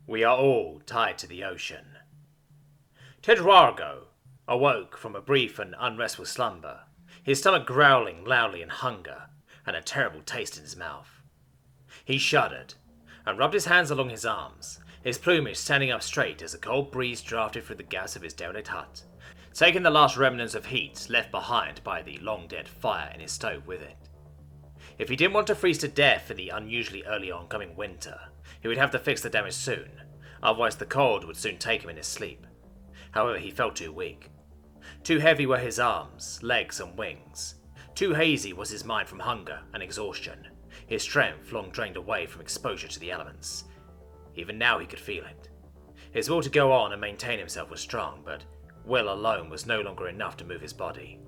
We are all tied to the ocean. Tedrago awoke from a brief and unrestful slumber, his stomach growling loudly in hunger and a terrible taste in his mouth. He shuddered and rubbed his hands along his arms, his plumage standing up straight as a cold breeze drafted through the gaps of his derelict hut, taking the last remnants of heat left behind by the long-dead fire in his stove with it. If he didn't want to freeze to death in the unusually early oncoming winter, he would have to fix the damage soon, otherwise the cold would soon take him in his sleep. However, he felt too weak. Too heavy were his arms, legs and wings. Too hazy was his mind from hunger and exhaustion, his strength long drained away from exposure to the elements. Even now he could feel it. His will to go on and maintain himself was strong, but will alone was no longer enough to move his body.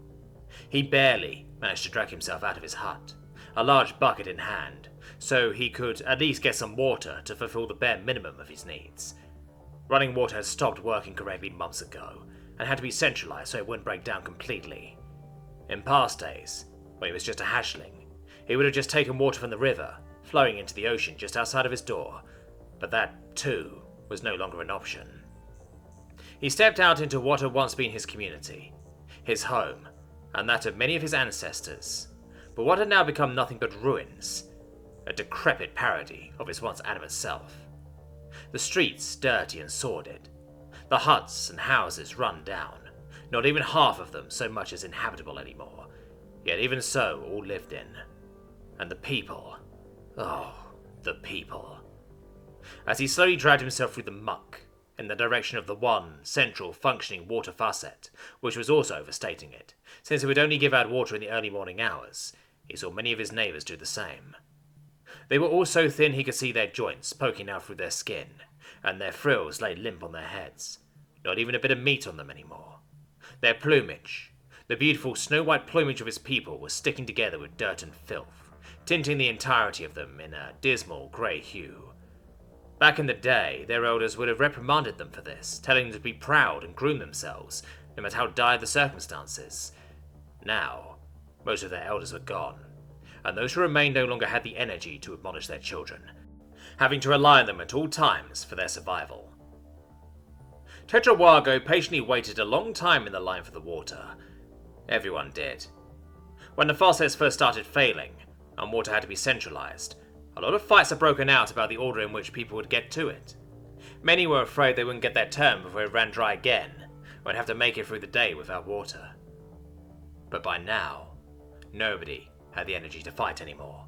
He barely managed to drag himself out of his hut, a large bucket in hand, so he could at least get some water to fulfill the bare minimum of his needs. Running water had stopped working correctly months ago, and had to be centralized so it wouldn't break down completely. In past days, when he was just a hatchling, he would have just taken water from the river, flowing into the ocean just outside of his door, but that, too, was no longer an option. He stepped out into what had once been his community, his home, and that of many of his ancestors, but what had now become nothing but ruins, a decrepit parody of his once animate self. The streets dirty and sordid, the huts and houses run down, not even half of them so much as inhabitable anymore, yet even so all lived in. And the people, oh, the people. As he slowly dragged himself through the muck, in the direction of the one central functioning water faucet, which was also overstating it, since it would only give out water in the early morning hours, he saw many of his neighbours do the same. They were all so thin he could see their joints poking out through their skin, and their frills lay limp on their heads, not even a bit of meat on them anymore. Their plumage, the beautiful snow-white plumage of his people, was sticking together with dirt and filth, tinting the entirety of them in a dismal grey hue. Back in the day, their elders would have reprimanded them for this, telling them to be proud and groom themselves, no matter how dire the circumstances. Now, most of their elders were gone, and those who remained no longer had the energy to admonish their children, having to rely on them at all times for their survival. Tetrawago patiently waited a long time in the line for the water. Everyone did. When the faucets first started failing, and water had to be centralized, a lot of fights had broken out about the order in which people would get to it. Many were afraid they wouldn't get their turn before it ran dry again, or would have to make it through the day without water. But by now, nobody had the energy to fight anymore,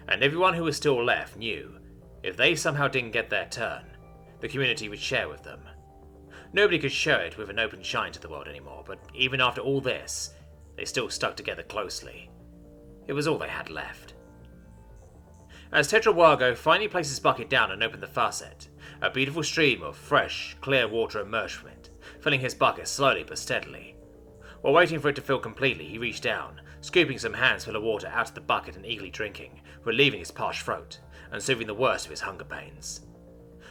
and everyone who was still left knew if they somehow didn't get their turn, the community would share with them. Nobody could show it with an open shine to the world anymore, but even after all this, they still stuck together closely. It was all they had left. As Tetrawago finally placed his bucket down and opened the faucet, a beautiful stream of fresh, clear water emerged from it, filling his bucket slowly but steadily. While waiting for it to fill completely, he reached down, scooping some hands full of water out of the bucket and eagerly drinking, relieving his parched throat, and soothing the worst of his hunger pains.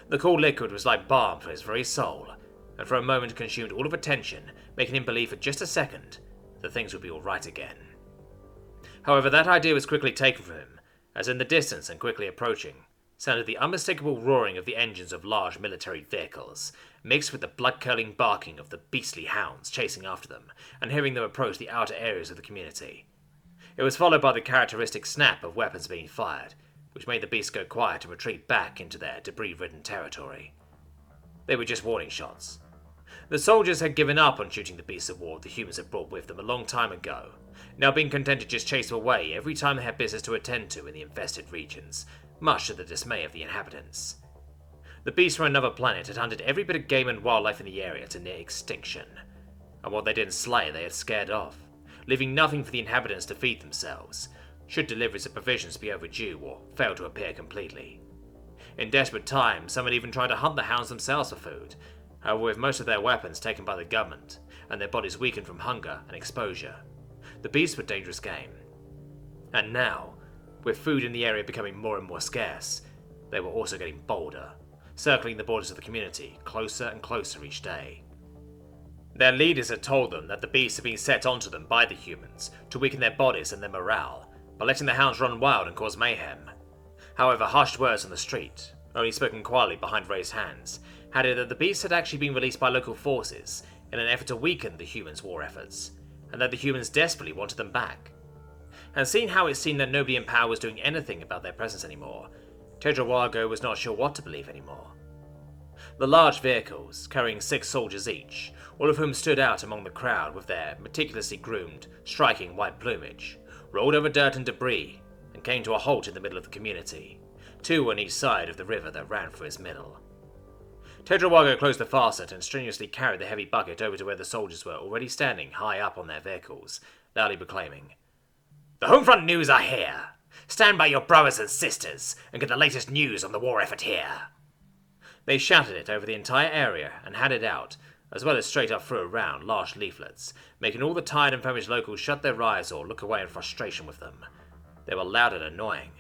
The cool liquid was like balm for his very soul, and for a moment consumed all of attention, making him believe for just a second that things would be alright again. However, that idea was quickly taken from him, as in the distance and quickly approaching, sounded the unmistakable roaring of the engines of large military vehicles, mixed with the blood-curdling barking of the beastly hounds chasing after them, and hearing them approach the outer areas of the community. It was followed by the characteristic snap of weapons being fired, which made the beasts go quiet and retreat back into their debris-ridden territory. They were just warning shots. The soldiers had given up on shooting the beasts of war the humans had brought with them a long time ago, now being content to just chase them away every time they had business to attend to in the infested regions, much to the dismay of the inhabitants. The beasts from another planet had hunted every bit of game and wildlife in the area to near extinction, and what they didn't slay they had scared off, leaving nothing for the inhabitants to feed themselves, should deliveries of provisions be overdue or fail to appear completely. In desperate times, some had even tried to hunt the hounds themselves for food, however with most of their weapons taken by the government, and their bodies weakened from hunger and exposure, the beasts were dangerous game. And now, with food in the area becoming more and more scarce, they were also getting bolder, circling the borders of the community closer and closer each day. Their leaders had told them that the beasts had been set onto them by the humans to weaken their bodies and their morale, by letting the hounds run wild and cause mayhem. However, hushed words on the street, only spoken quietly behind raised hands, had it that the beast had actually been released by local forces in an effort to weaken the humans' war efforts, and that the humans desperately wanted them back. And seeing how it seemed that nobody in power was doing anything about their presence anymore, TheDragonheart was not sure what to believe anymore. The large vehicles, carrying 6 soldiers each, all of whom stood out among the crowd with their meticulously groomed, striking white plumage, rolled over dirt and debris and came to a halt in the middle of the community, 2 on each side of the river that ran through its middle. TheDragonheart closed the faucet and strenuously carried the heavy bucket over to where the soldiers were already standing high up on their vehicles, loudly proclaiming, "The Homefront news are here! Stand by your brothers and sisters and get the latest news on the war effort here!" They shouted it over the entire area and handed out, as well as straight up through around, large leaflets, making all the tired and famished locals shut their eyes or look away in frustration with them. They were loud and annoying,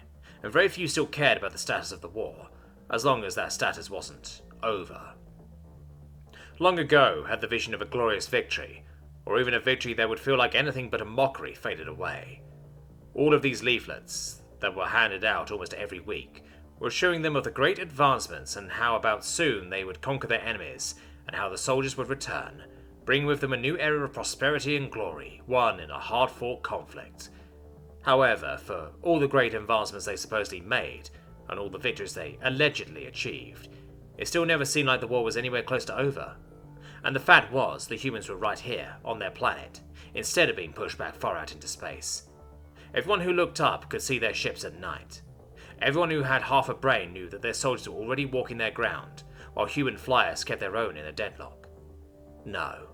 and very few still cared about the status of the war, as long as that status wasn't over. Long ago had the vision of a glorious victory, or even a victory that would feel like anything but a mockery, faded away. All of these leaflets, that were handed out almost every week, were assuring them of the great advancements and how about soon they would conquer their enemies, and how the soldiers would return, bringing with them a new era of prosperity and glory, won in a hard-fought conflict. However, for all the great advancements they supposedly made, and all the victories they allegedly achieved, it still never seemed like the war was anywhere close to over. And the fact was, the humans were right here, on their planet, instead of being pushed back far out into space. Everyone who looked up could see their ships at night. Everyone who had half a brain knew that their soldiers were already walking their ground, while human flyers kept their own in a deadlock. No.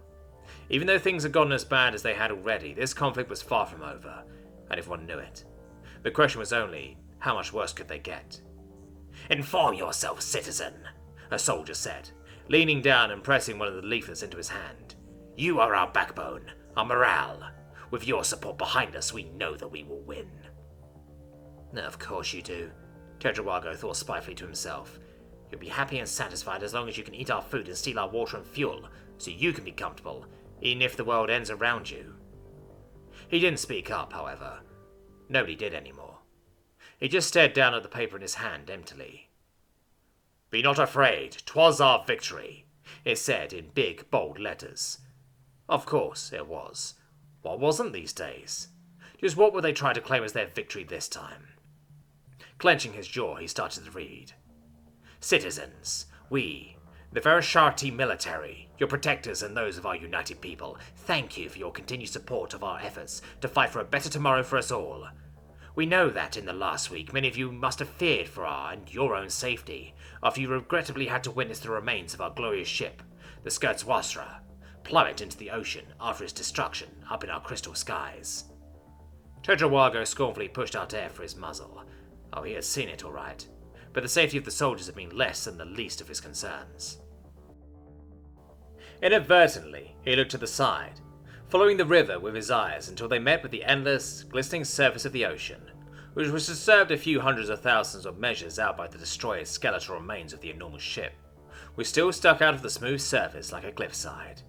Even though things had gotten as bad as they had already, this conflict was far from over, and everyone knew it. The question was only, how much worse could they get? "Inform yourself, citizen," a soldier said, leaning down and pressing one of the leaflets into his hand. "You are our backbone, our morale. With your support behind us, we know that we will win." "Of course you do," TheDragonheart thought spitefully to himself. "You'll be happy and satisfied as long as you can eat our food and steal our water and fuel, so you can be comfortable, even if the world ends around you." He didn't speak up, however. Nobody did anymore. He just stared down at the paper in his hand emptily. "Be not afraid, 'twas our victory," it said in big, bold letters. Of course it was. What wasn't these days? Just what would they try to claim as their victory this time? Clenching his jaw, he started to read. "Citizens, we, the Varasharti military, your protectors and those of our united people, thank you for your continued support of our efforts to fight for a better tomorrow for us all. We know that in the last week many of you must have feared for our and your own safety, after you regrettably had to witness the remains of our glorious ship, the Skirtswasra, plummet into the ocean after its destruction up in our crystal skies." TheDragonheart scornfully pushed out air for his muzzle. Oh, he had seen it all right, but the safety of the soldiers had been less than the least of his concerns. Inadvertently, he looked to the side, following the river with his eyes until they met with the endless, glistening surface of the ocean, which was disturbed a few hundreds of thousands of measures out by the destroyed skeletal remains of the enormous ship, which still stuck out of the smooth surface like a cliffside.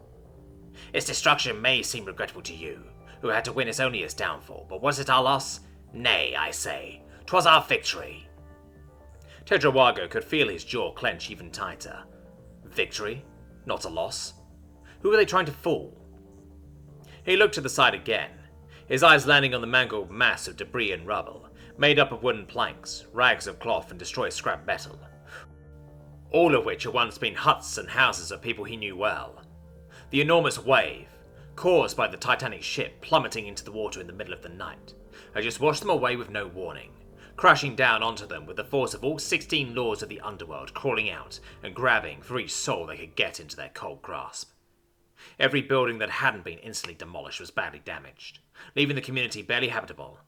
"Its destruction may seem regrettable to you, who had to witness only its downfall, but was it our loss? Nay, I say, 'twas our victory." TheDragonheart could feel his jaw clench even tighter. Victory? Not a loss? Who were they trying to fool? He looked to the side again, his eyes landing on the mangled mass of debris and rubble, made up of wooden planks, rags of cloth and destroyed scrap metal, all of which had once been huts and houses of people he knew well. The enormous wave, caused by the Titanic ship plummeting into the water in the middle of the night, had just washed them away with no warning, crashing down onto them with the force of all 16 lords of the underworld crawling out and grabbing for each soul they could get into their cold grasp. Every building that hadn't been instantly demolished was badly damaged, leaving the community barely habitable.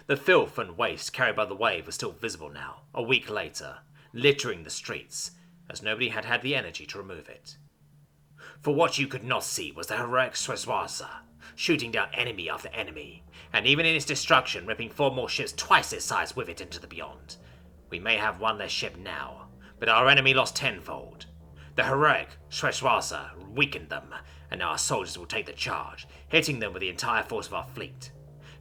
The filth and waste carried by the wave was still visible now, a week later, littering the streets, as nobody had had the energy to remove it. For what you could not see was the heroic Skirtswasra, shooting down enemy after enemy, and even in its destruction ripping 4 more ships twice its size with it into the beyond. We may have one less ship now, but our enemy lost tenfold. The heroic Skirtswasra weakened them, and now our soldiers will take the charge, hitting them with the entire force of our fleet.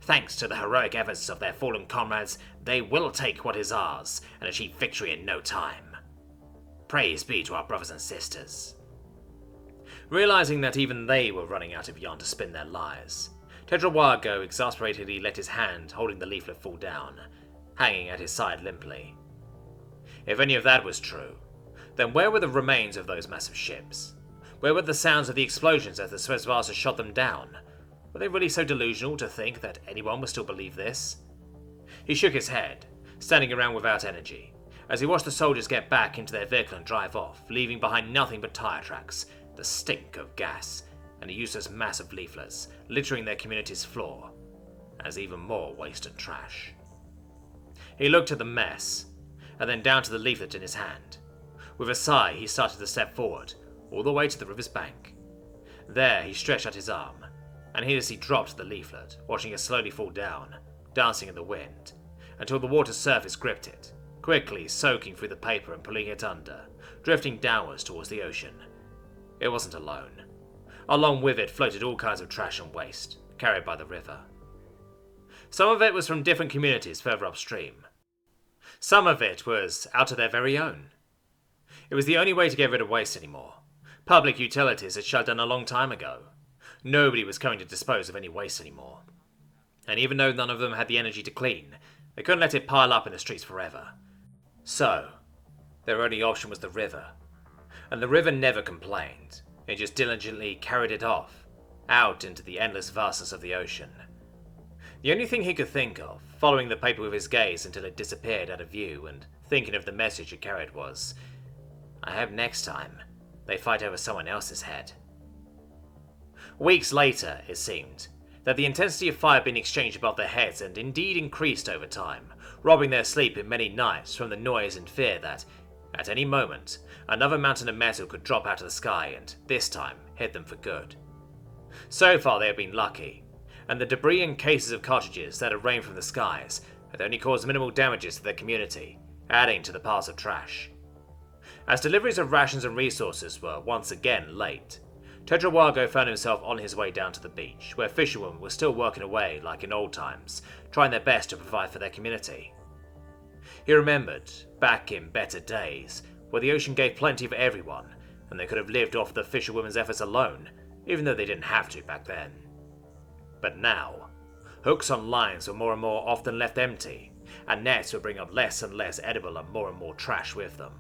Thanks to the heroic efforts of their fallen comrades, they will take what is ours and achieve victory in no time. Praise be to our brothers and sisters. Realizing that even they were running out of yarn to spin their lies, TheDragonheart exasperatedly let his hand holding the leaflet fall down, hanging at his side limply. If any of that was true, then where were the remains of those massive ships? Where were the sounds of the explosions as the Svezvasa shot them down? Were they really so delusional to think that anyone would still believe this? He shook his head, standing around without energy, as he watched the soldiers get back into their vehicle and drive off, leaving behind nothing but tire tracks, the stink of gas, and a useless mass of leaflets littering their community's floor, as even more waste and trash. He looked at the mess, and then down to the leaflet in his hand. With a sigh, he started to step forward, all the way to the river's bank. There, he stretched out his arm, and heedlessly dropped the leaflet, watching it slowly fall down, dancing in the wind, until the water's surface gripped it, quickly soaking through the paper and pulling it under, drifting downwards towards the ocean. It wasn't alone. Along with it floated all kinds of trash and waste, carried by the river. Some of it was from different communities further upstream. Some of it was out of their very own. It was the only way to get rid of waste anymore. Public utilities had shut down a long time ago. Nobody was coming to dispose of any waste anymore. And even though none of them had the energy to clean, they couldn't let it pile up in the streets forever. So, their only option was the river. And the river never complained. It just diligently carried it off, out into the endless vastness of the ocean. The only thing he could think of, following the paper with his gaze until it disappeared out of view and thinking of the message it carried was, I hope next time they fight over someone else's head. Weeks later, it seemed, that the intensity of fire had been exchanged above their heads and indeed increased over time, robbing their sleep in many nights from the noise and fear that, at any moment, another mountain of metal could drop out of the sky and, this time, hit them for good. So far they had been lucky, and the debris and cases of cartridges that had rained from the skies had only caused minimal damages to their community, adding to the piles of trash. As deliveries of rations and resources were once again late, TheDragonheart found himself on his way down to the beach, where fishermen were still working away like in old times, trying their best to provide for their community. He remembered, back in better days, where the ocean gave plenty for everyone, and they could have lived off the fisherwomen's efforts alone, even though they didn't have to back then. But now, hooks on lines were more and more often left empty, and nets would bring up less and less edible and more trash with them.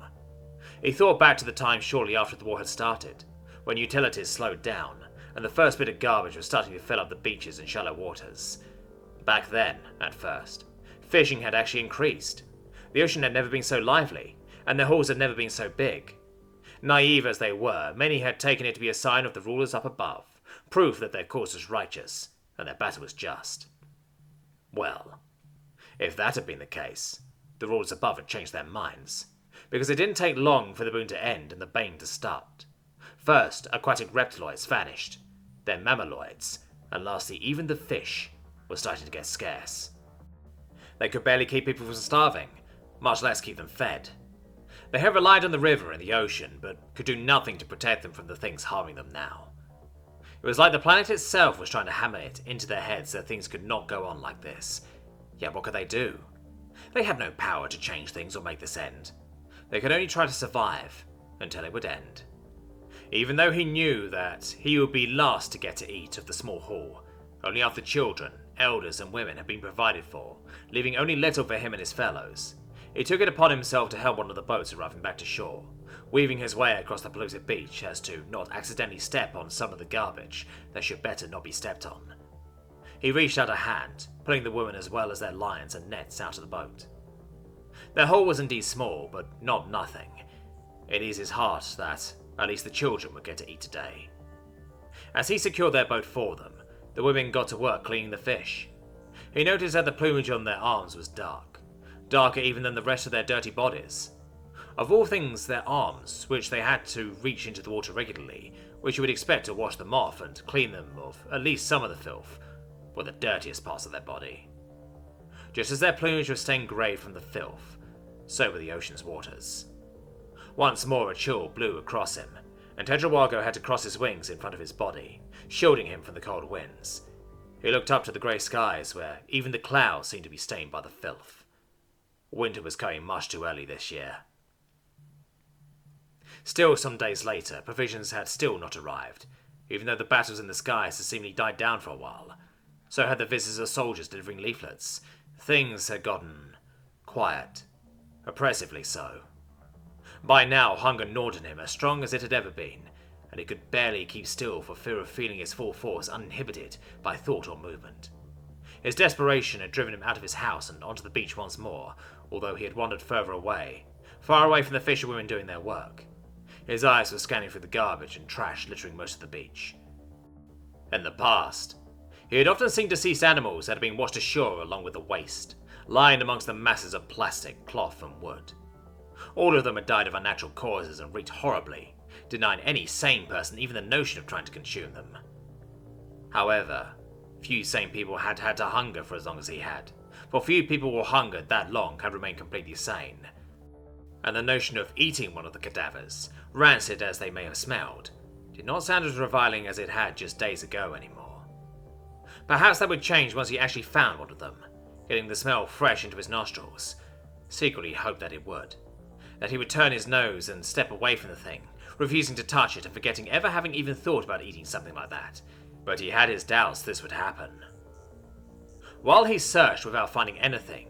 He thought back to the time shortly after the war had started, when utilities slowed down, and the first bit of garbage was starting to fill up the beaches and shallow waters. Back then, at first, fishing had actually increased. The ocean had never been so lively, and their hauls had never been so big. Naive as they were, many had taken it to be a sign of the rulers up above, proof that their cause was righteous, and their battle was just. Well, if that had been the case, the rulers above had changed their minds, because it didn't take long for the boon to end and the bane to start. First, aquatic reptiloids vanished, then mammaloids, and lastly even the fish were starting to get scarce. They could barely keep people from starving, much less keep them fed. They had relied on the river and the ocean, but could do nothing to protect them from the things harming them now. It was like the planet itself was trying to hammer it into their heads that things could not go on like this. Yet what could they do? They had no power to change things or make this end. They could only try to survive until it would end. Even though he knew that he would be last to get to eat of the small haul, only after children, elders and women had been provided for, leaving only little for him and his fellows, he took it upon himself to help one of the boats arriving back to shore, weaving his way across the polluted beach as to not accidentally step on some of the garbage that should better not be stepped on. He reached out a hand, pulling the women as well as their lines and nets out of the boat. Their haul was indeed small, but not nothing. It eased his heart that at least the children would get to eat today. As he secured their boat for them, the women got to work cleaning the fish. He noticed that the plumage on their arms was dark, darker even than the rest of their dirty bodies. Of all things, their arms, which they had to reach into the water regularly, which you would expect to wash them off and clean them of at least some of the filth, were the dirtiest parts of their body. Just as their plumage was stained grey from the filth, so were the ocean's waters. Once more a chill blew across him, and TheDragonheart had to cross his wings in front of his body, shielding him from the cold winds. He looked up to the grey skies where even the clouds seemed to be stained by the filth. Winter was coming much too early this year. Still, some days later, provisions had still not arrived, even though the battles in the skies had seemingly died down for a while. So had the visitors of soldiers delivering leaflets. Things had gotten quiet. Oppressively so. By now, hunger gnawed in him as strong as it had ever been, and he could barely keep still for fear of feeling its full force uninhibited by thought or movement. His desperation had driven him out of his house and onto the beach once more, although he had wandered further away, far away from the fisherwomen doing their work. His eyes were scanning through the garbage and trash littering most of the beach. In the past, he had often seen deceased animals that had been washed ashore along with the waste, lying amongst the masses of plastic, cloth, and wood. All of them had died of unnatural causes and reeked horribly, denying any sane person even the notion of trying to consume them. However, few sane people had had to hunger for as long as he had, for few people who hungered that long had remained completely sane. And the notion of eating one of the cadavers, rancid as they may have smelled, did not sound as reviling as it had just days ago anymore. Perhaps that would change once he actually found one of them, getting the smell fresh into his nostrils. Secretly he hoped that it would. That he would turn his nose and step away from the thing, refusing to touch it and forgetting ever having even thought about eating something like that. But he had his doubts this would happen. While he searched without finding anything,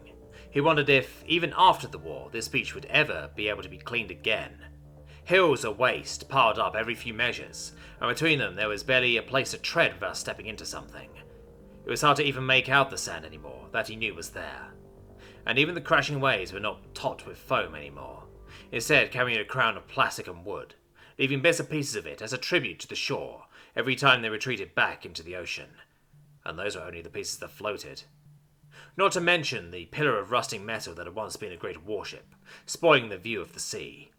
he wondered if, even after the war, this beach would ever be able to be cleaned again. Hills of waste piled up every few measures, and between them there was barely a place to tread without stepping into something. It was hard to even make out the sand anymore, that he knew was there. And even the crashing waves were not topped with foam anymore, instead carrying a crown of plastic and wood, leaving bits and pieces of it as a tribute to the shore every time they retreated back into the ocean. And those were only the pieces that floated. Not to mention the pillar of rusting metal that had once been a great warship, spoiling the view of the sea.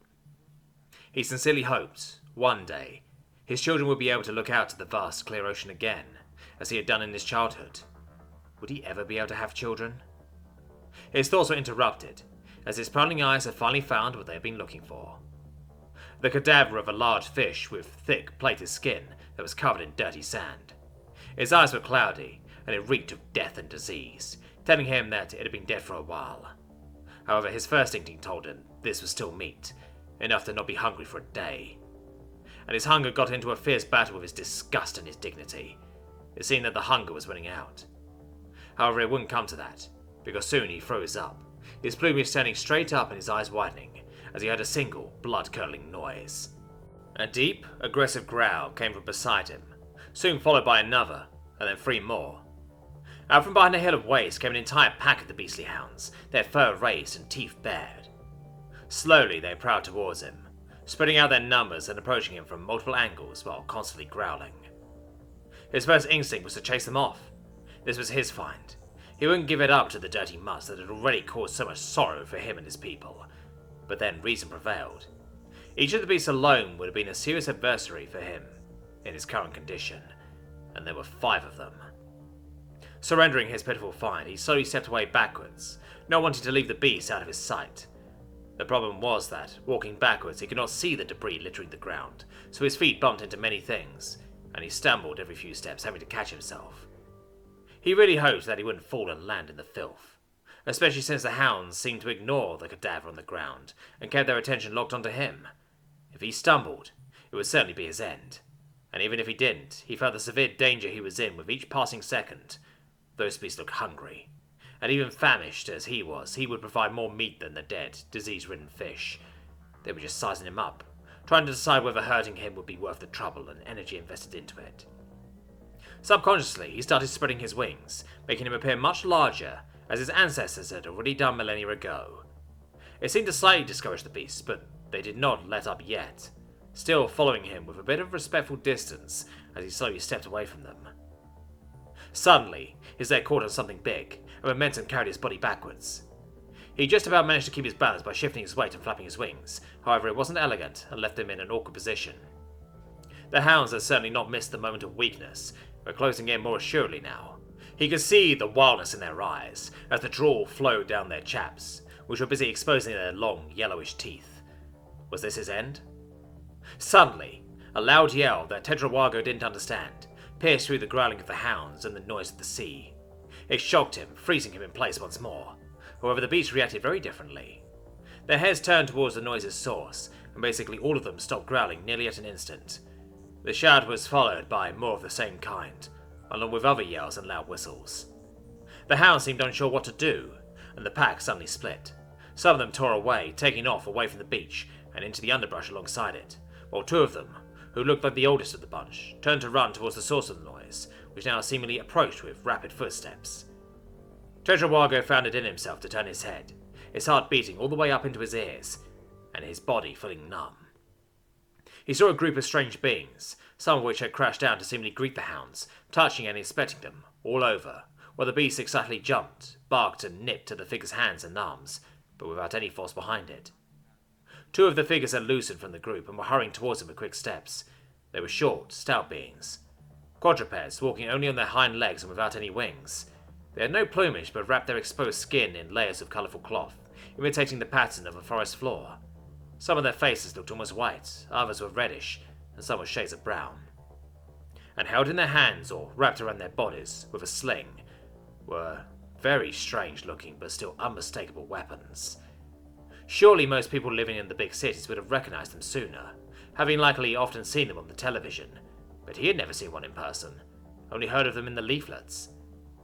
He sincerely hoped, one day, his children would be able to look out to the vast clear ocean again, as he had done in his childhood. Would he ever be able to have children? His thoughts were interrupted, as his prowling eyes had finally found what they had been looking for. The cadaver of a large fish with thick, plated skin that was covered in dirty sand. His eyes were cloudy, and it reeked of death and disease, telling him that it had been dead for a while. However, his first instinct told him this was still meat, enough to not be hungry for a day. And his hunger got into a fierce battle with his disgust and his dignity. It seemed that the hunger was running out. However, it wouldn't come to that, because soon he froze up, his plumage standing straight up and his eyes widening, as he heard a single, blood-curdling noise. A deep, aggressive growl came from beside him, soon followed by another, and then three more. Out from behind a hill of waste came an entire pack of the beastly hounds, their fur raised and teeth bared. Slowly they prowled towards him, spreading out their numbers and approaching him from multiple angles while constantly growling. His first instinct was to chase them off. This was his find. He wouldn't give it up to the dirty mutts that had already caused so much sorrow for him and his people. But then reason prevailed. Each of the beasts alone would have been a serious adversary for him, in his current condition, and there were 5 of them. Surrendering his pitiful find, he slowly stepped away backwards, not wanting to leave the beast out of his sight. The problem was that, walking backwards, he could not see the debris littering the ground, so his feet bumped into many things, and he stumbled every few steps, having to catch himself. He really hoped that he wouldn't fall and land in the filth, especially since the hounds seemed to ignore the cadaver on the ground and kept their attention locked onto him. If he stumbled, it would certainly be his end, and even if he didn't, he felt the severe danger he was in with each passing second. Those beasts looked hungry, and even famished as he was, he would provide more meat than the dead, disease-ridden fish. They were just sizing him up, trying to decide whether hurting him would be worth the trouble and energy invested into it. Subconsciously, he started spreading his wings, making him appear much larger, as his ancestors had already done millennia ago. It seemed to slightly discourage the beasts, but they did not let up yet, still following him with a bit of respectful distance as he slowly stepped away from them. Suddenly, his leg caught on something big, and momentum carried his body backwards. He just about managed to keep his balance by shifting his weight and flapping his wings, however it wasn't elegant and left him in an awkward position. The hounds had certainly not missed the moment of weakness, but closing in more assuredly now. He could see the wildness in their eyes, as the drool flowed down their chaps, which were busy exposing their long, yellowish teeth. Was this his end? Suddenly, a loud yell that Tetrawago didn't understand pierced through the growling of the hounds and the noise of the sea. It shocked him, freezing him in place once more. However, the beasts reacted very differently. Their heads turned towards the noise's source, and basically all of them stopped growling nearly at an instant. The shout was followed by more of the same kind, along with other yells and loud whistles. The hounds seemed unsure what to do, and the pack suddenly split. Some of them tore away, taking off away from the beach and into the underbrush alongside it, while two of them, who looked like the oldest of the bunch, turned to run towards the source of the noise, which now seemingly approached with rapid footsteps. Tetrawago found it in himself to turn his head, his heart beating all the way up into his ears, and his body feeling numb. He saw a group of strange beings, some of which had crashed down to seemingly greet the hounds, touching and inspecting them, all over, while the beasts excitedly jumped, barked and nipped at the figure's hands and arms, but without any force behind it. Two of the figures had loosened from the group and were hurrying towards him with quick steps. They were short, stout beings. Quadrupeds, walking only on their hind legs and without any wings. They had no plumage but wrapped their exposed skin in layers of colourful cloth, imitating the pattern of a forest floor. Some of their faces looked almost white, others were reddish, and some were shades of brown. And held in their hands or wrapped around their bodies with a sling were very strange looking but still unmistakable weapons. Surely most people living in the big cities would have recognised them sooner, having likely often seen them on the television, but he had never seen one in person, only heard of them in the leaflets.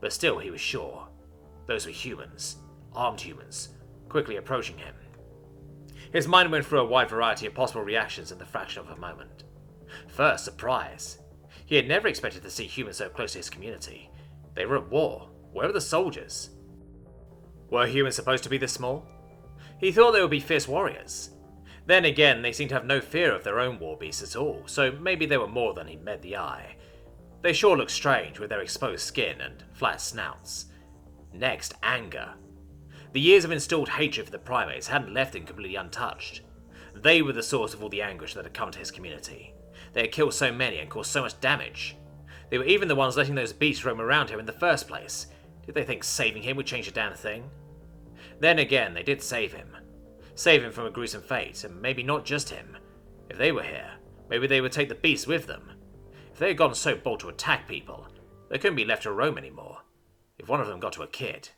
But still he was sure. Those were humans, armed humans, quickly approaching him. His mind went through a wide variety of possible reactions in the fraction of a moment. First, surprise. He had never expected to see humans so close to his community. They were at war. Where were the soldiers? Were humans supposed to be this small? He thought they would be fierce warriors. Then again, they seemed to have no fear of their own war beasts at all, so maybe they were more than he met the eye. They sure looked strange with their exposed skin and flat snouts. Next, anger. The years of instilled hatred for the primates hadn't left him completely untouched. They were the source of all the anguish that had come to his community. They had killed so many and caused so much damage. They were even the ones letting those beasts roam around here in the first place. Did they think saving him would change a damn thing? Then again, they did save him. Save him from a gruesome fate, and maybe not just him. If they were here, maybe they would take the beasts with them. If they had gone so bold to attack people, they couldn't be left to roam anymore. If one of them got to a kid.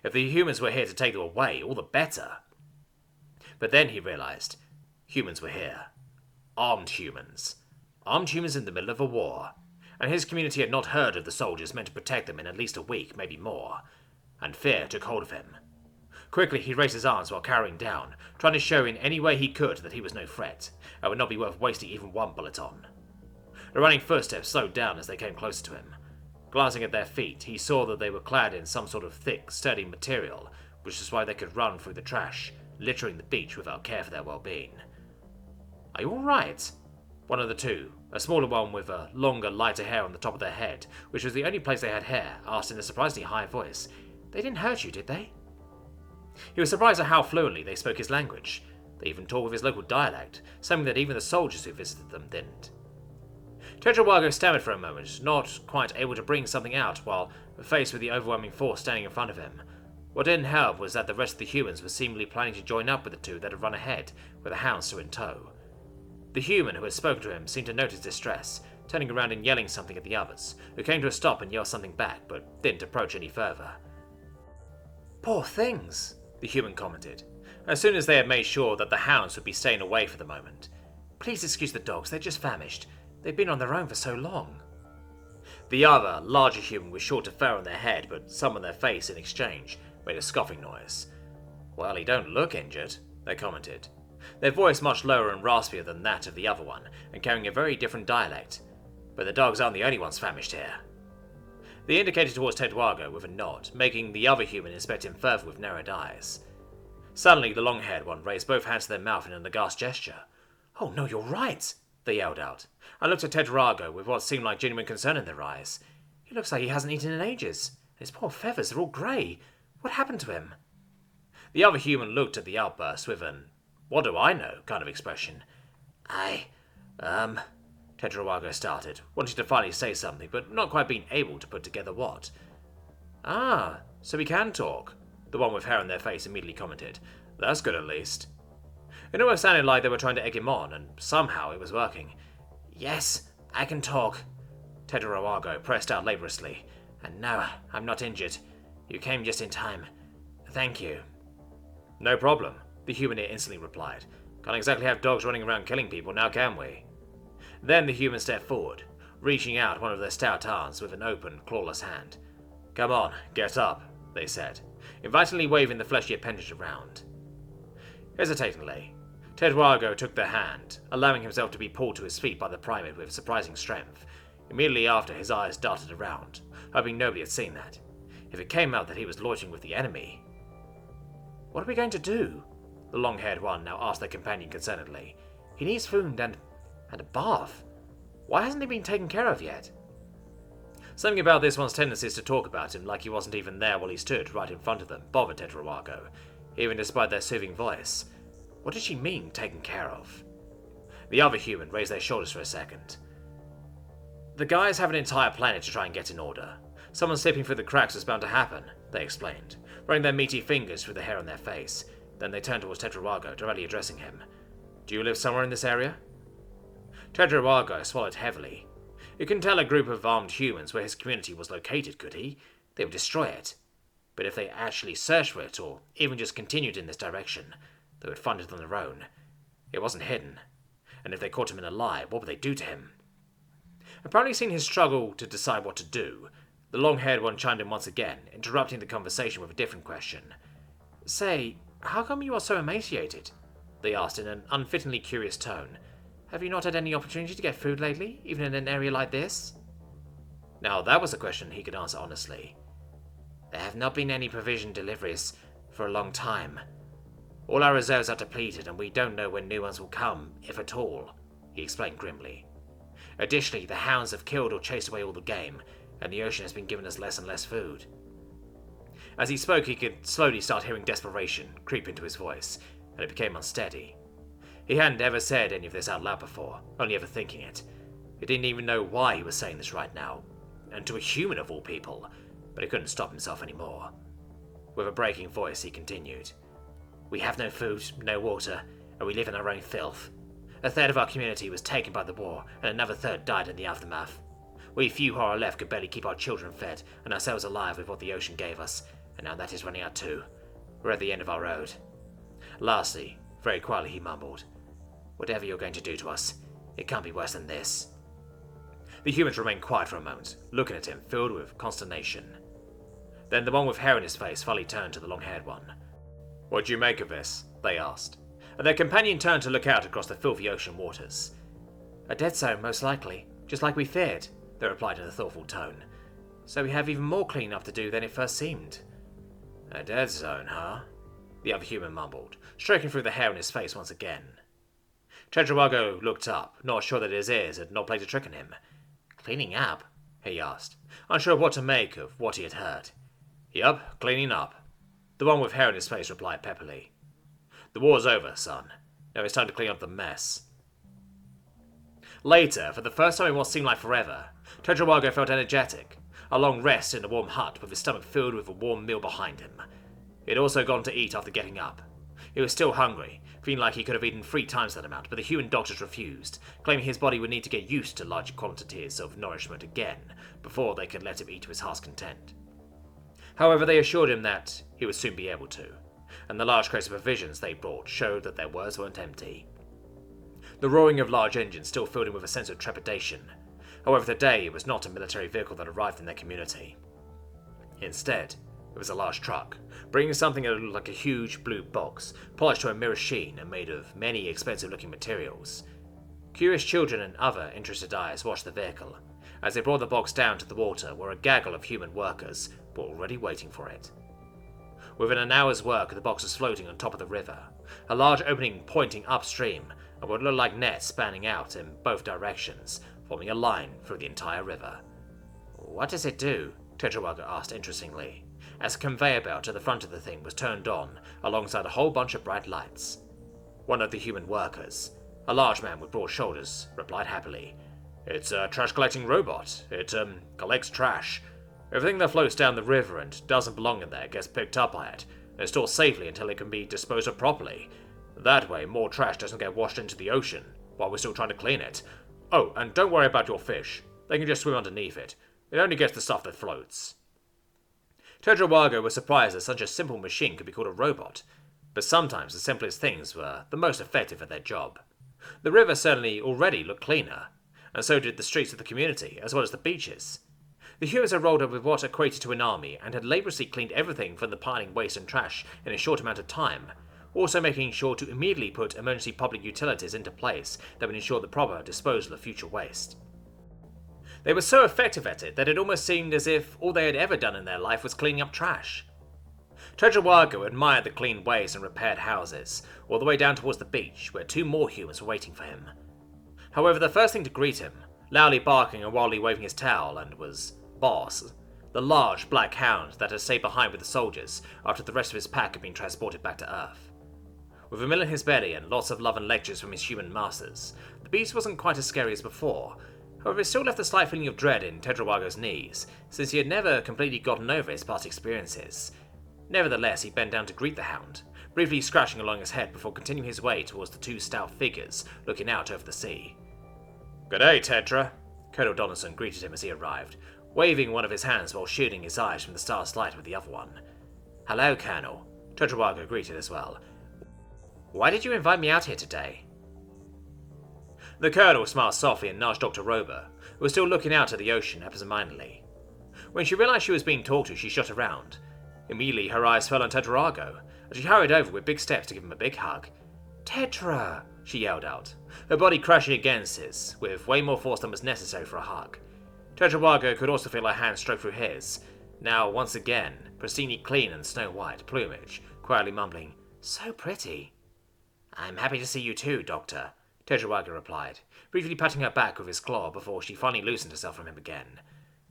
If the humans were here to take them away, all the better. But then he realised, humans were here. Armed humans. Armed humans in the middle of a war. And his community had not heard of the soldiers meant to protect them in at least a week, maybe more. And fear took hold of him. Quickly he raised his arms while cowering down, trying to show in any way he could that he was no threat, and would not be worth wasting even one bullet on. The running footsteps slowed down as they came closer to him. Glancing at their feet, he saw that they were clad in some sort of thick, sturdy material, which is why they could run through the trash, littering the beach without care for their well-being. "Are you all right?" One of the two, a smaller one with a longer, lighter hair on the top of their head, which was the only place they had hair, asked in a surprisingly high voice. "They didn't hurt you, did they?" He was surprised at how fluently they spoke his language. They even talked with his local dialect, something that even the soldiers who visited them didn't. Tetrawago stammered for a moment, not quite able to bring something out while faced with the overwhelming force standing in front of him. What didn't help was that the rest of the humans were seemingly planning to join up with the two that had run ahead, with the hounds still in tow. The human who had spoken to him seemed to notice distress, turning around and yelling something at the others, who came to a stop and yelled something back, but didn't approach any further. "Poor things," the human commented, as soon as they had made sure that the hounds would be staying away for the moment. "Please excuse the dogs, they're just famished. They've been on their own for so long." The other, larger human with shorter fur on their head, but some on their face in exchange, made a scoffing noise. "Well, he don't look injured," they commented, their voice much lower and raspier than that of the other one, and carrying a very different dialect. "But the dogs aren't the only ones famished here." They indicated towards Tetrawago with a nod, making the other human inspect him further with narrowed eyes. Suddenly, the long-haired one raised both hands to their mouth in an aghast gesture. "Oh no, you're right!" they yelled out, and looked at Tetrawago with what seemed like genuine concern in their eyes. "He looks like he hasn't eaten in ages, and his poor feathers are all grey. What happened to him?" The other human looked at the outburst with an "what do I know" kind of expression. Tetrawago started, wanting to finally say something, but not quite being able to put together what. "Ah, so we can talk," the one with hair on their face immediately commented. "That's good at least." It almost sounded like they were trying to egg him on, and somehow it was working. "Yes, I can talk." Tetrawago pressed out laboriously. "And no, I'm not injured. You came just in time. Thank you." "No problem," the human instantly replied. Can't exactly have dogs running around killing people now, can we? Then the human stepped forward, reaching out one of their stout arms with an open, clawless hand. Come on, get up, they said, invitingly waving the fleshy appendage around. Hesitatingly, TheDragonheart took the hand, allowing himself to be pulled to his feet by the primate with surprising strength. Immediately after, his eyes darted around, hoping nobody had seen that. If it came out that he was loitering with the enemy... What are we going to do? The long-haired one now asked their companion concernedly. He needs food and a bath. Why hasn't he been taken care of yet? Something about this one's tendencies to talk about him like he wasn't even there while he stood right in front of them bothered TheDragonheart, even despite their soothing voice. What did she mean, taken care of? The other human raised their shoulders for a second. The guys have an entire planet to try and get in order. Someone slipping through the cracks was bound to happen, they explained, running their meaty fingers through the hair on their face. Then they turned towards TheDragonheart, directly addressing him. Do you live somewhere in this area? TheDragonheart swallowed heavily. He couldn't tell a group of armed humans where his community was located, could he? They would destroy it. But if they actually searched for it, or even just continued in this direction, they would find it on their own. It wasn't hidden. And if they caught him in a lie, what would they do to him? Apparently seeing his struggle to decide what to do, the long-haired one chimed in once again, interrupting the conversation with a different question. Say, how come you are so emaciated? They asked in an unfittingly curious tone. Have you not had any opportunity to get food lately, even in an area like this? Now that was a question he could answer honestly. There have not been any provision deliveries for a long time. All our reserves are depleted and we don't know when new ones will come, if at all, he explained grimly. Additionally, the hounds have killed or chased away all the game, and the ocean has been giving us less and less food. As he spoke, he could slowly start hearing desperation creep into his voice, and it became unsteady. He hadn't ever said any of this out loud before, only ever thinking it. He didn't even know why he was saying this right now, and to a human of all people, but he couldn't stop himself anymore. With a breaking voice, he continued. We have no food, no water, and we live in our own filth. A third of our community was taken by the war, and another third died in the aftermath. We few who are left could barely keep our children fed and ourselves alive with what the ocean gave us, and now that is running out too. We're at the end of our road. Lastly, very quietly he mumbled, whatever you're going to do to us, it can't be worse than this. The humans remained quiet for a moment, looking at him, filled with consternation. Then the one with hair in his face finally turned to the long-haired one. What do you make of this? They asked, and their companion turned to look out across the filthy ocean waters. A dead zone, most likely, just like we feared, they replied in a thoughtful tone. So we have even more clean-up to do than it first seemed. A dead zone, huh? The other human mumbled, stroking through the hair on his face once again. TheDragonheart looked up, not sure that his ears had not played a trick on him. Cleaning up? He asked, unsure of what to make of what he had heard. Yup, cleaning up. The one with hair on his face replied peppily. The war's over, son. Now it's time to clean up the mess. Later, for the first time in what seemed like forever, TheDragonheart felt energetic, a long rest in the warm hut with his stomach filled with a warm meal behind him. He had also gone to eat after getting up. He was still hungry, feeling like he could have eaten 3 times that amount, but the human doctors refused, claiming his body would need to get used to large quantities of nourishment again before they could let him eat to his heart's content. However, they assured him that he would soon be able to, and the large crates of provisions they brought showed that their words weren't empty. The roaring of large engines still filled him with a sense of trepidation. However, today it was not a military vehicle that arrived in their community. Instead, it was a large truck, bringing something that looked like a huge blue box, polished to a mirror sheen and made of many expensive-looking materials. Curious children and other interested eyes watched the vehicle, as they brought the box down to the water where a gaggle of human workers were already waiting for it. Within an hour's work, the box was floating on top of the river, a large opening pointing upstream and what looked like nets spanning out in both directions, forming a line through the entire river. What does it do? TheDragonheart asked interestingly, as a conveyor belt at the front of the thing was turned on alongside a whole bunch of bright lights. One of the human workers, a large man with broad shoulders, replied happily, It's a trash-collecting robot. It, collects trash. Everything that floats down the river and doesn't belong in there gets picked up by it, and stored safely until it can be disposed of properly. That way, more trash doesn't get washed into the ocean, while we're still trying to clean it. Oh, and don't worry about your fish. They can just swim underneath it. It only gets the stuff that floats. TheDragonheart was surprised that such a simple machine could be called a robot. but sometimes the simplest things were the most effective at their job. The river certainly already looked cleaner, and so did the streets of the community, as well as the beaches. The Hewards had rolled up with what equated to an army and had laboriously cleaned everything from the piling waste and trash in a short amount of time, also making sure to immediately put emergency public utilities into place that would ensure the proper disposal of future waste. They were so effective at it that it almost seemed as if all they had ever done in their life was cleaning up trash. Tedrowago admired the clean ways and repaired houses, all the way down towards the beach, where 2 more humans were waiting for him. However, the first thing to greet him, loudly barking and wildly waving his towel, and was Boss, the large black hound that had stayed behind with the soldiers after the rest of his pack had been transported back to Earth. With a meal in his belly and lots of love and lectures from his human masters, the beast wasn't quite as scary as before. However, it still left a slight feeling of dread in Tedrowago's knees, since he had never completely gotten over his past experiences. Nevertheless, he bent down to greet the hound, briefly scratching along his head before continuing his way towards the 2 stout figures looking out over the sea. "G'day, Tedra," Colonel Donaldson greeted him as he arrived, waving one of his hands while shielding his eyes from the star's light with the other one. "Hello, Colonel," Tedrowago greeted as well. "Why did you invite me out here today?" The Colonel smiled softly and nudged Dr. Rober, who was still looking out at the ocean absentmindedly. When she realized she was being talked to, she shot around. Immediately, her eyes fell on Tedrowago, and she hurried over with big steps to give him a big hug. "Tedra!" she yelled out, her body crashing against his, with way more force than was necessary for a hug. Tedrowago could also feel her hand stroke through his, now once again, pristinely clean and snow-white plumage, quietly mumbling, "So pretty." "I'm happy to see you too, Doctor," Tedrowago replied, briefly patting her back with his claw before she finally loosened herself from him again.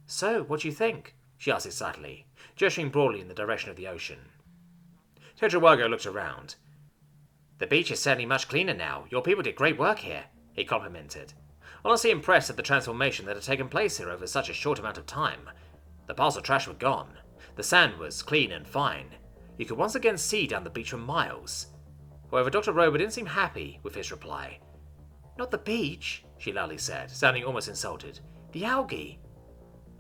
"So, what do you think?" she asked excitedly, gesturing broadly in the direction of the ocean. Tedrowago looked around. "The beach is certainly much cleaner now. Your people did great work here," he complimented, honestly impressed at the transformation that had taken place here over such a short amount of time. The piles of trash were gone. The sand was clean and fine. You could once again see down the beach for miles. However, Dr. Rober didn't seem happy with his reply. "Not the beach," she loudly said, sounding almost insulted. "The algae."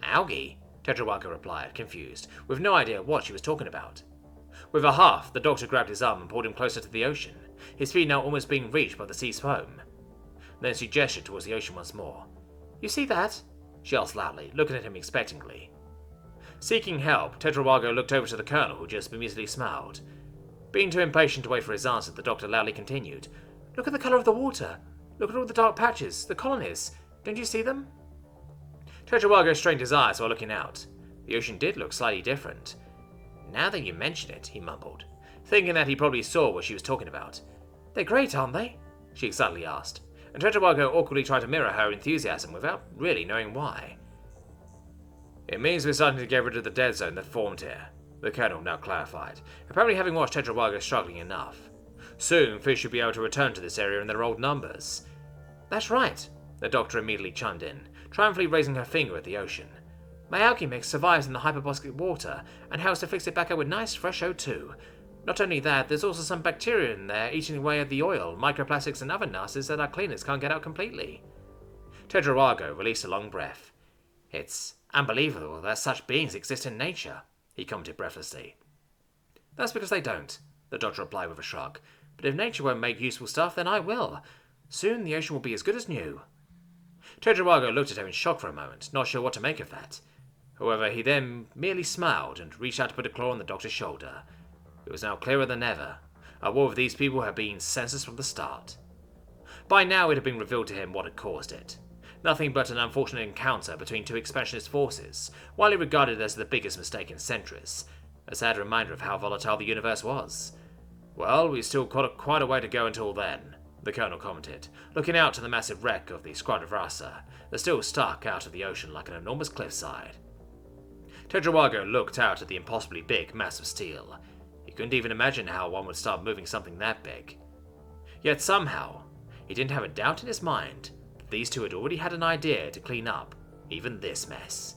"Algae?" Tedrowago replied, confused, with no idea what she was talking about. With a huff, the doctor grabbed his arm and pulled him closer to the ocean, his feet now almost being reached by the sea's foam. Then she gestured towards the ocean once more. "You see that?" she asked loudly, looking at him expectantly. Seeking help, Tedrowago looked over to the Colonel, who just bemusely smiled. Being too impatient to wait for his answer, the doctor loudly continued. "Look at the colour of the water. Look at all the dark patches, the colonies. Don't you see them?" Tedrowago strained his eyes while looking out. The ocean did look slightly different. "Now that you mention it," he mumbled, thinking that he probably saw what she was talking about. "They're great, aren't they?" she excitedly asked, and Tedrowago awkwardly tried to mirror her enthusiasm without really knowing why. "It means we're starting to get rid of the dead zone that formed here," the Colonel now clarified, apparently having watched Tedrowago struggling enough. "Soon, fish should be able to return to this area in their old numbers." "That's right," the doctor immediately chimed in, triumphantly raising her finger at the ocean. "My algae mix survives in the hyperboscic water and helps to fix it back up with nice fresh O2. Not only that, there's also some bacteria in there eating away at the oil, microplastics and other nasties that our cleaners can't get out completely." Tedrowago released a long breath. "It's unbelievable that such beings exist in nature," he commented breathlessly. "That's because they don't," the doctor replied with a shrug. "But if nature won't make useful stuff, then I will. Soon the ocean will be as good as new." Tedrowago looked at her in shock for a moment, not sure what to make of that. However, he then merely smiled and reached out to put a claw on the doctor's shoulder. It was now clearer than ever. A war with these people had been senseless from the start. By now it had been revealed to him what had caused it. Nothing but an unfortunate encounter between 2 expansionist forces, widely regarded as the biggest mistake in centuries. A sad reminder of how volatile the universe was. "Well, we've still got quite a way to go until then," the Colonel commented, looking out to the massive wreck of the Skrodervrasa that still stuck out of the ocean like an enormous cliffside. Tedrowago looked out at the impossibly big mass of steel. He couldn't even imagine how one would start moving something that big. Yet somehow, he didn't have a doubt in his mind that these 2 had already had an idea to clean up even this mess.